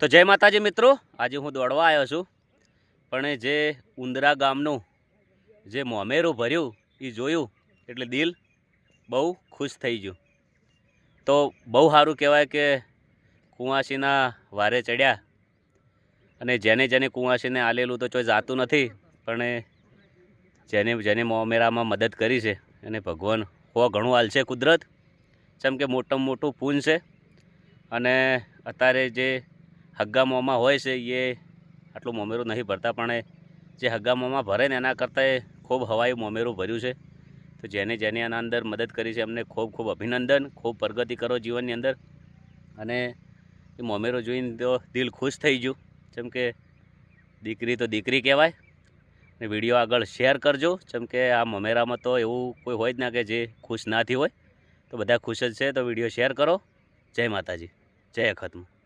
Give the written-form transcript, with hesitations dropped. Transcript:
તો જય માતાજી મિત્રો, આજે હું દોડવા આવ્યો છું, પણ જે ઉંદરા ગામનું જે મોમેરું ભર્યું એ જોયું એટલે દિલ બહુ ખુશ થઈ ગયું। તો બહુ સારું કહેવાય કે કુંવાસીના વારે ચડ્યા અને જેને જેને કુંવાસીને આલેલું તો કોઈ જાતું નથી, પણ જેને જેને મોમેરામાં મદદ કરી છે એને ભગવાન ઘણું હાલશે કુદરત, જેમ કે મોટામાં મોટું પૂન છે। અને અત્યારે જે હગ્ગા મોંમાં હોય છે એ આટલું મોમેરું નહીં ભરતા, પણ જે હગ્ગા મોંમાં ભરે ને એના કરતાં ખૂબ હવાઈ મોમેરું ભર્યું છે। તો જેને જેને આના અંદર મદદ કરી છે એમને ખૂબ ખૂબ અભિનંદન, ખૂબ પ્રગતિ કરો જીવનની અંદર। અને એ મોમેરું જોઈને તો દિલ ખુશ થઈ ગયું, જેમ કે દીકરી તો દીકરી કહેવાય। ને વિડીયો આગળ શેર કરજો, જેમ કે આ મોમેરામાં તો એવું કોઈ હોય જ ના કે જે ખુશ ના થઈ હોય, તો બધા ખુશ જ છે। તો વિડીયો શેર કરો। જય માતાજી, જય અખતમાં।